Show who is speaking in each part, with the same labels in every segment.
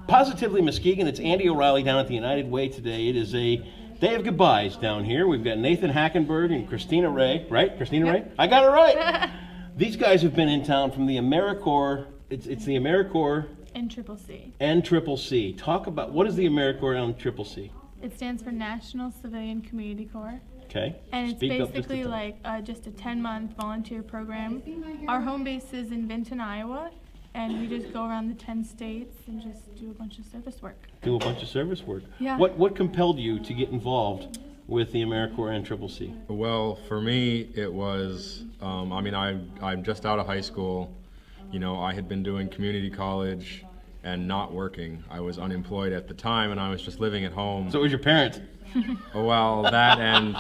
Speaker 1: Positively Muskegon, it's Andy O'Reilly down at the United Way today. It is a day of goodbyes down here. We've got Nathan Hackenberg and Christina Ray, right? Christina Ray? I got it right. These guys have been in town from the Americorps. It's the Americorps
Speaker 2: NCCC.
Speaker 1: NCCC. Talk about, what is the Americorps NCCC?
Speaker 2: It stands for National Civilian Community Corps.
Speaker 1: Okay.
Speaker 2: And it's
Speaker 1: Speak up
Speaker 2: basically
Speaker 1: just a
Speaker 2: like just a 10-month volunteer program. Our home base is in Vinton, Iowa, and we just go around the 10 states and just do a bunch of service work.
Speaker 1: Do a bunch of service work.
Speaker 2: Yeah.
Speaker 1: What compelled you to get involved with the Americorps NCCC?
Speaker 3: Well, for me, it was, I mean, I'm just out of high school. You know, I had been doing community college and not working. I was unemployed at the time, and I was just living at home.
Speaker 1: So it was your parents?
Speaker 3: Well, that and...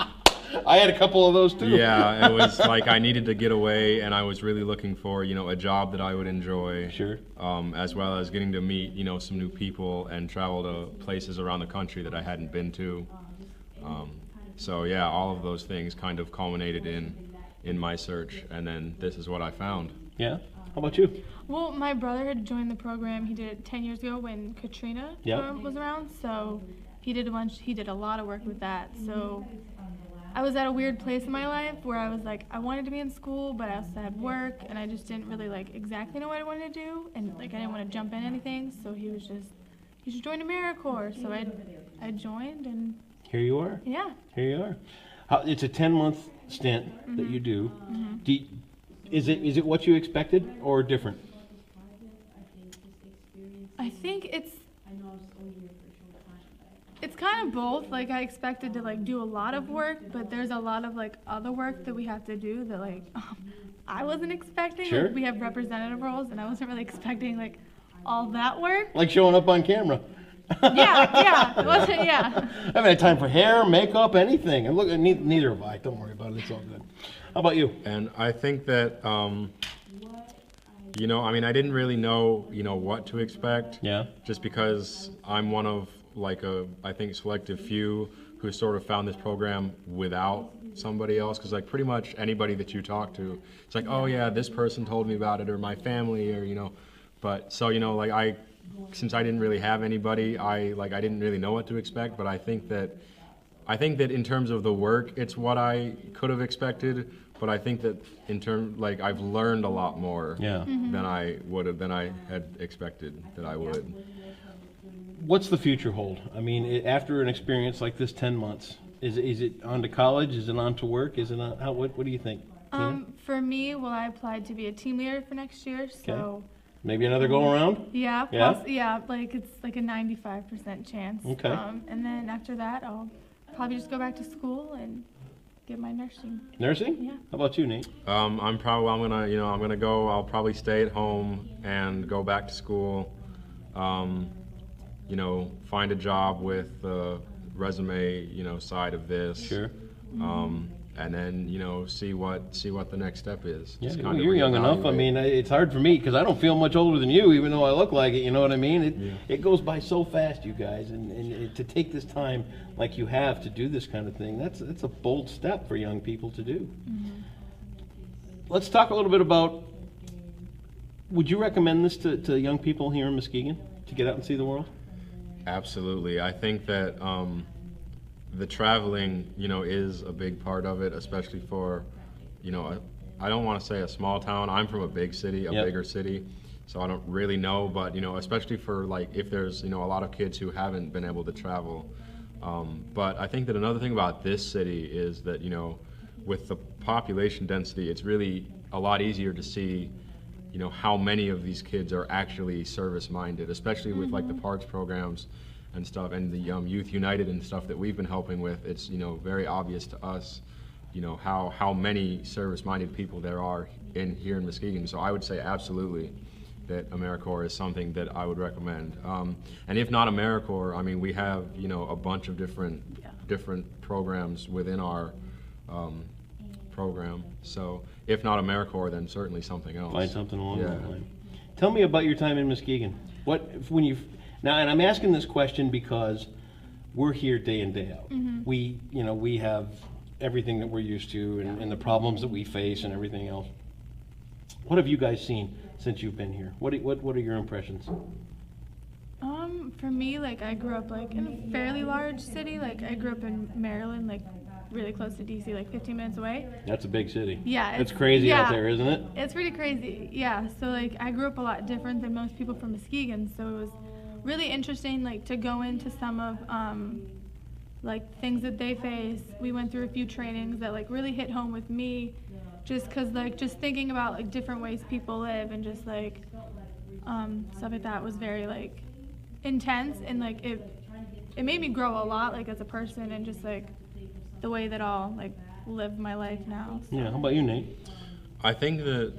Speaker 1: I had a couple of those too.
Speaker 3: Yeah, it was like I needed to get away, and I was really looking for, you know, a job that I would enjoy.
Speaker 1: Sure.
Speaker 3: As well as getting to meet, you know, some new people and travel to places around the country that I hadn't been to. So yeah, all of those things kind of culminated in my search, and then this is what I found.
Speaker 1: Yeah. How about you?
Speaker 2: Well, my brother had joined the program. He did it 10 years ago when Katrina was around, so he did a lot of work with that. So I was at a weird place in my life where I was like, I wanted to be in school, but I also had work, and I just didn't really like exactly know what I wanted to do, and like I didn't want to jump in anything. So he was just, you should join AmeriCorps. So I joined, and
Speaker 1: here you are.
Speaker 2: Yeah.
Speaker 1: Here you are. It's a 10-month stint that you do. Is it what you expected or different?
Speaker 2: I think it's kind of both. Like I expected to like do a lot of work, but there's a lot of like other work that we have to do that like I wasn't expecting.
Speaker 1: Sure.
Speaker 2: Like, we have representative roles, and I wasn't really expecting like all that work.
Speaker 1: Like showing up on camera.
Speaker 2: Yeah. It wasn't. Yeah.
Speaker 1: I haven't had time for hair, makeup, anything. And look, neither have I. Don't worry about it. It's all good. How about you?
Speaker 3: And I think that, you know, I mean, I didn't really know, you know, what to expect.
Speaker 1: Yeah.
Speaker 3: Just because I'm one of like I think selective few who sort of found this program without somebody else. Because like pretty much anybody that you talk to, it's like, oh yeah, this person told me about it, or my family, or you know. But so you know, like since I didn't really have anybody, I didn't really know what to expect. But I think that in terms of the work, it's what I could have expected. But I think that in terms, like, I've learned a lot more than I had expected that I would.
Speaker 1: What's the future hold? I mean, after an experience like this, 10 months, is it on to college? Is it on to work? Is it on? What do you think?
Speaker 2: For me, well, I applied to be a team leader for next year, so.
Speaker 1: Okay. Maybe another go around?
Speaker 2: Yeah. Like it's like a 95% chance.
Speaker 1: Okay.
Speaker 2: And then after that, I'll probably just go back to school and get my nursing.
Speaker 1: Nursing?
Speaker 2: Yeah.
Speaker 1: How about you, Nate?
Speaker 3: I'm gonna go. I'll probably stay at home and go back to school. You know, find a job with the resume, you know, side of this.
Speaker 1: Sure.
Speaker 3: And then, you know, see what the next step is.
Speaker 1: Yeah, you're young enough. I mean, it's hard for me because I don't feel much older than you, even though I look like it. You know what I mean? It goes by so fast, you guys, and to take this time like you have to do this kind of thing, that's a bold step for young people to do. Let's talk a little bit about. Would you recommend this to young people here in Muskegon to get out and see the world?
Speaker 3: Absolutely. I think that the traveling, you know, is a big part of it, especially for, you know, I don't want to say a small town. I'm from a big city, a bigger city, so I don't really know, but, you know, especially for, like, if there's, you know, a lot of kids who haven't been able to travel. But I think that another thing about this city is that, you know, with the population density, it's really a lot easier to see, you know, how many of these kids are actually service-minded, especially with, like, the parks programs and stuff, and the Youth United and stuff that we've been helping with. It's, you know, very obvious to us, you know, how many service-minded people there are here in Muskegon. So I would say absolutely that Americorps is something that I would recommend. And if not Americorps, I mean, we have, you know, a bunch of different programs within our program. So if not Americorps, then certainly something else.
Speaker 1: Find something along that line. Tell me about your time in Muskegon. Now, and I'm asking this question because we're here day in, day out. We have everything that we're used to and the problems that we face and everything else. What have you guys seen since you've been here? What are your impressions?
Speaker 2: For me, like I grew up like in a fairly large city. Like I grew up in Maryland, like really close to DC, like 15 minutes away.
Speaker 1: That's a big city.
Speaker 2: Yeah.
Speaker 1: It's crazy out there, isn't it?
Speaker 2: It's pretty crazy. Yeah. So like I grew up a lot different than most people from Muskegon. So it was really interesting, like to go into some of like things that they face. We went through a few trainings that like really hit home with me, just cause like just thinking about like different ways people live and just like stuff like that was very like intense, and like it made me grow a lot like as a person and just like the way that I'll like live my life now. So.
Speaker 1: Yeah. How about you, Nate?
Speaker 3: I think that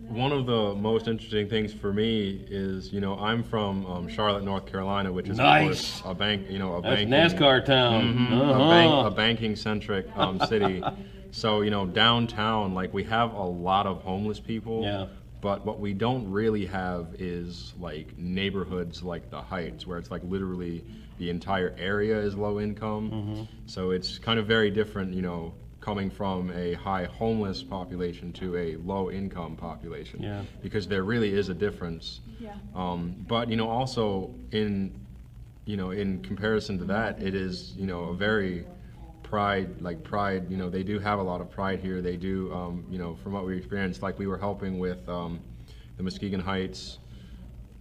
Speaker 3: one of the most interesting things for me is, I'm from Charlotte, North Carolina, which is
Speaker 1: nice.
Speaker 3: Of course a bank,
Speaker 1: That's NASCAR town.
Speaker 3: Mm-hmm, a banking-centric city. So, downtown, like we have a lot of homeless people.
Speaker 1: Yeah.
Speaker 3: But what we don't really have is like neighborhoods like the Heights, where it's like literally the entire area is low income. Mm-hmm. So it's kind of very different, coming from a high homeless population to a low income population.
Speaker 1: Yeah.
Speaker 3: Because there really is a difference.
Speaker 2: Yeah.
Speaker 3: But also in comparison to that, it is, a very pride, they do have a lot of pride here. They do, from what we experienced, like we were helping with the Muskegon Heights,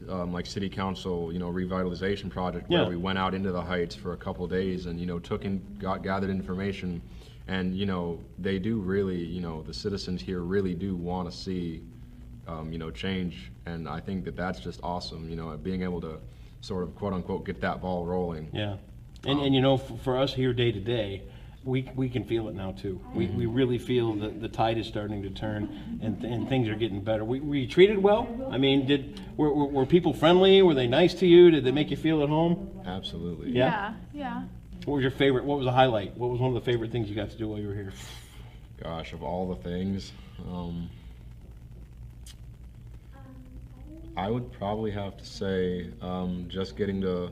Speaker 3: like city council, revitalization project, where we went out into the Heights for a couple days and, gathered information. And, they do really, the citizens here really do want to see, change. And I think that that's just awesome, being able to sort of, quote unquote, get that ball rolling.
Speaker 1: Yeah. And for us here day to day, we can feel it now too. We really feel that the tide is starting to turn and things are getting better. Were you treated well? I mean, were people friendly? Were they nice to you? Did they make you feel at home?
Speaker 3: Absolutely.
Speaker 2: Yeah.
Speaker 1: What was your favorite? What was the highlight? What was one of the favorite things you got to do while you were here?
Speaker 3: Gosh, of all the things, I would probably have to say just getting to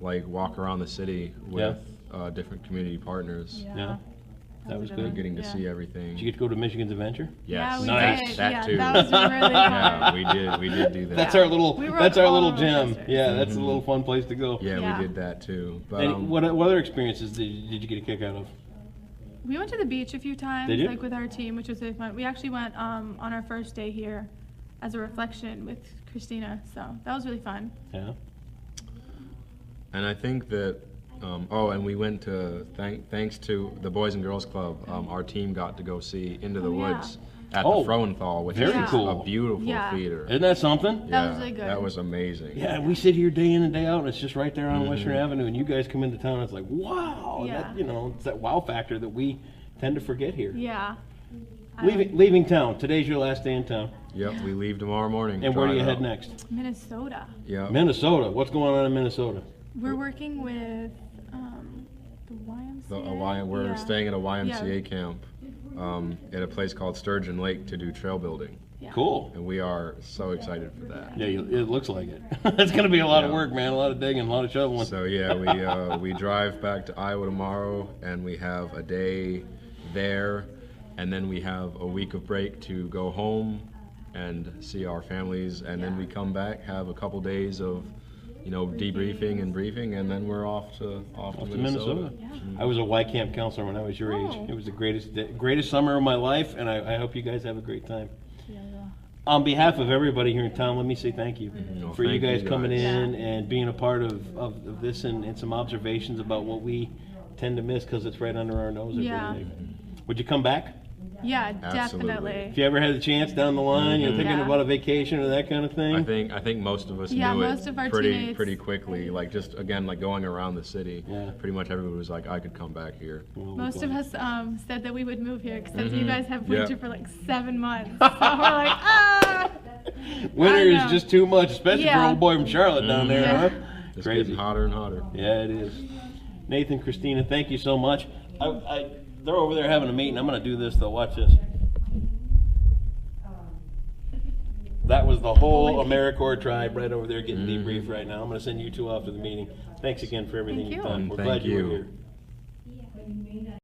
Speaker 3: like walk around the city with different community partners.
Speaker 1: Yeah. That was good.
Speaker 3: Getting to see everything.
Speaker 1: Did you get to go to Michigan's Adventure?
Speaker 3: Yes.
Speaker 2: Yeah,
Speaker 1: nice.
Speaker 2: did.
Speaker 3: That too.
Speaker 2: That was really fun.
Speaker 3: Yeah, we did do that.
Speaker 1: That's our little gem.
Speaker 2: Coasters.
Speaker 1: Yeah, that's a little fun place to go.
Speaker 3: Yeah, we did that too. But
Speaker 1: and what other experiences did you get a kick out of?
Speaker 2: We went to the beach a few times,
Speaker 1: Did you?
Speaker 2: like with our team, which was really fun. We actually went on our first day here as a reflection with Christina, so that was really fun.
Speaker 1: Yeah.
Speaker 3: And I think that, and we went to, thanks to the Boys and Girls Club, our team got to go see Into the Woods at the Froenthal, which is
Speaker 1: cool.
Speaker 3: a beautiful theater.
Speaker 1: Isn't that something?
Speaker 2: That was really good.
Speaker 3: That was amazing.
Speaker 1: Yeah, we sit here day in and day out, and it's just right there on Western Avenue, and you guys come into town, and it's like, wow!
Speaker 2: Yeah.
Speaker 1: That, it's that wow factor that we tend to forget here.
Speaker 2: Yeah.
Speaker 1: Leaving town. Today's your last day in town.
Speaker 3: Yep, we leave tomorrow morning.
Speaker 1: And where do you head next?
Speaker 2: Minnesota.
Speaker 3: Yeah.
Speaker 1: Minnesota. What's going on in Minnesota?
Speaker 2: We're working with the YMCA.
Speaker 3: We're staying at a YMCA camp at a place called Sturgeon Lake to do trail building.
Speaker 2: Yeah.
Speaker 1: Cool.
Speaker 3: And we are so excited for that.
Speaker 1: Yeah, it looks like it. It's going to be a lot of work, man. A lot of digging, a lot of shoveling.
Speaker 3: So yeah, we drive back to Iowa tomorrow, and we have a day there, and then we have a week of break to go home and see our families, and then we come back, have a couple days of debriefing and briefing, and then we're off to Minnesota.
Speaker 2: Yeah.
Speaker 1: I was a Y Camp counselor when I was your age. It was the greatest summer of my life, and I hope you guys have a great time.
Speaker 2: Yeah.
Speaker 1: On behalf of everybody here in town, let me say thank you for you guys coming in and being a part of this and some observations about what we tend to miss because it's right under our nose every day. Would you come back?
Speaker 2: Yeah,
Speaker 3: Absolutely.
Speaker 2: definitely.
Speaker 1: If you ever had the chance down the line, you're thinking about a vacation or that kind of thing?
Speaker 3: I think most of us knew
Speaker 2: most
Speaker 3: it
Speaker 2: of our
Speaker 3: pretty quickly. Like just again, like going around the city.
Speaker 1: Yeah.
Speaker 3: Pretty much everybody was like, I could come back here.
Speaker 1: Well,
Speaker 2: Most of us said that we would move here because you guys have
Speaker 3: Yeah.
Speaker 2: winter for like 7 months. So we're like, ah!
Speaker 1: Winter
Speaker 2: I
Speaker 1: is
Speaker 2: know.
Speaker 1: just too much, especially for
Speaker 2: Yeah.
Speaker 1: old boy from Charlotte down there,
Speaker 2: Yeah.
Speaker 1: huh?
Speaker 3: It's
Speaker 1: Crazy.
Speaker 3: getting hotter and hotter.
Speaker 1: Yeah, it is. Nathan, Christina, thank you so much. They're over there having a meeting. I'm going to do this, though. Watch this. That was the whole Americorps tribe right over there getting debriefed right now. I'm going to send you two off to the meeting. Thanks again for everything
Speaker 2: Thank
Speaker 1: you've
Speaker 2: you.
Speaker 1: done. We're
Speaker 3: Thank
Speaker 1: glad you were
Speaker 3: you.
Speaker 1: here.